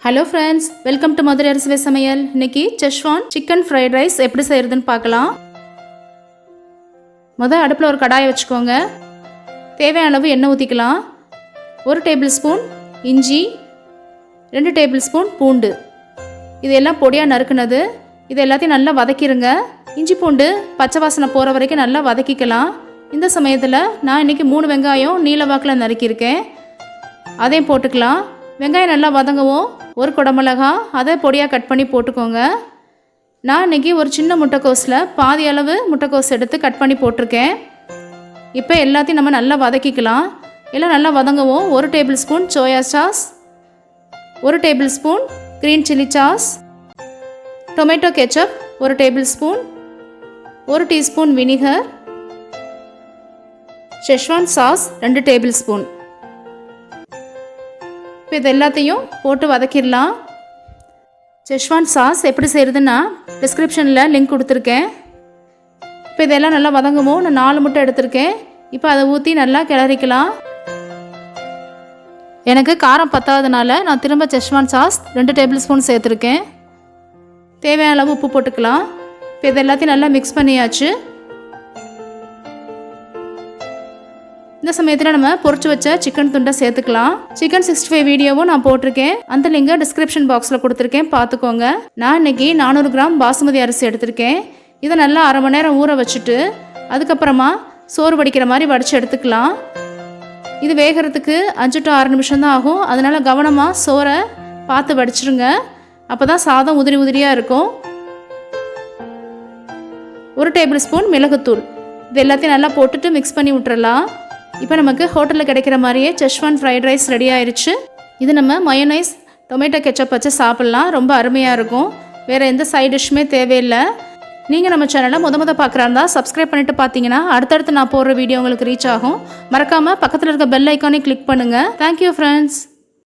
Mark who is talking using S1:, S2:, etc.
S1: Hello friends, welcome to Madurai அரசுவை சமையல். இன்னைக்கு செஷ்வான் சிக்கன் ஃப்ரைட் ரைஸ் எப்படி செய்யறதுன்னு பார்க்கலாம். முதல் அடுப்பில் ஒரு கடாயை வச்சுக்கோங்க. தேவையான அளவு எண்ணெய் ஊற்றிக்கலாம். 1 டேபிள் ஸ்பூன் இஞ்சி, 2 டேபிள் ஸ்பூன் பூண்டு, இதெல்லாம் பொடியாக நறுக்குனது. இது எல்லாத்தையும் நல்லா வதக்கிடுங்க. இஞ்சி பூண்டு பச்சை வாசனை போகிற வரைக்கும் நல்லா வதக்கிக்கலாம். இந்த சமயத்தில் நான் இன்றைக்கி 3 வெங்காயம் நீல வாக்கில் நறுக்கியிருக்கேன், அதையும் போட்டுக்கலாம். வெங்காயம் நல்லா வதங்கவும் 1 குடமிளகா அதை பொடியாக கட் பண்ணி போட்டுக்கோங்க. நான் இன்றைக்கி ஒரு சின்ன முட்டைக்கோஸில் பாதி அளவு முட்டைக்கோஸ் எடுத்து கட் பண்ணி போட்டிருக்கேன். இப்போ எல்லாத்தையும் நம்ம நல்லா வதக்கிக்கலாம். எல்லாம் நல்லா வதங்கவும் 1 table spoon soya sauce, 1 table spoon green chilli sauce, tomato ketchup 1 table spoon, 1 teaspoon vinegar, schezwan sauce 2 table spoon. இப்போ இது எல்லாத்தையும் போட்டு வதக்கிடலாம். ஷெஸ்வான் சாஸ் எப்படி செய்கிறதுன்னா டிஸ்கிரிப்ஷனில் லிங்க் கொடுத்துருக்கேன். இப்போ இதெல்லாம் நல்லா வதங்குவோம். நான் 4 முட்டை எடுத்திருக்கேன். இப்போ அதை ஊற்றி நல்லா கிளறிக்கலாம். எனக்கு காரம் பத்தாததுனால நான் திரும்ப ஷெஸ்வான் சாஸ் 2 டேபிள் ஸ்பூன் சேர்த்துருக்கேன். தேவையான அளவு உப்பு போட்டுக்கலாம். இப்போ இது எல்லாத்தையும் நல்லா மிக்ஸ் பண்ணியாச்சு. இந்த சமயத்தில் நம்ம பொரிச்சு வச்ச சிக்கன் துண்டை சேர்த்துக்கலாம். சிக்கன் 65 வீடியோவும் நான் போட்டிருக்கேன், அந்த லிங்கை டிஸ்கிரிப்ஷன் பாக்ஸில் கொடுத்துருக்கேன், பார்த்துக்கோங்க. நான் இன்னைக்கு 400 கிராம் பாசுமதி அரிசி எடுத்திருக்கேன். இதை நல்லா அரை மணி நேரம் ஊற வச்சுட்டு அதுக்கப்புறமா சோறு வடிக்கிற மாதிரி வடித்து எடுத்துக்கலாம். இது வேகிறதுக்கு 5 to 6 நிமிஷம் தான் ஆகும். அதனால் கவனமாக சோறை பார்த்து வடிச்சிருங்க, அப்போ தான் சாதம் உதிரி உதிரியாக இருக்கும். 1 டேபிள் ஸ்பூன் மிளகுத்தூள், இது எல்லாத்தையும் நல்லா போட்டுட்டு மிக்ஸ் பண்ணி விட்டுறலாம். இப்போ நமக்கு ஹோட்டலில் கிடைக்கிற மாதிரியே செஷ்வான் ஃப்ரைட் ரைஸ் ரெடி ஆயிடுச்சு. இது நம்ம மயோனைஸ் டொமேட்டோ கெச்சப் வச்சு சாப்பிட்லாம், ரொம்ப அருமையாக இருக்கும். வேறு எந்த சைட் டிஷ்ஷுமே தேவையில்லை. நீங்கள் நம்ம சேனலை முத பார்க்குறாருந்தா சப்ஸ்கிரைப் பண்ணிவிட்டு பார்த்தீங்கன்னா அடுத்தடுத்து நான் போடுற வீடியோ உங்களுக்கு ரீச் ஆகும். மறக்காமல் பக்கத்தில் இருக்க பெல் ஐக்கானே கிளிக் பண்ணுங்கள். Thank you friends.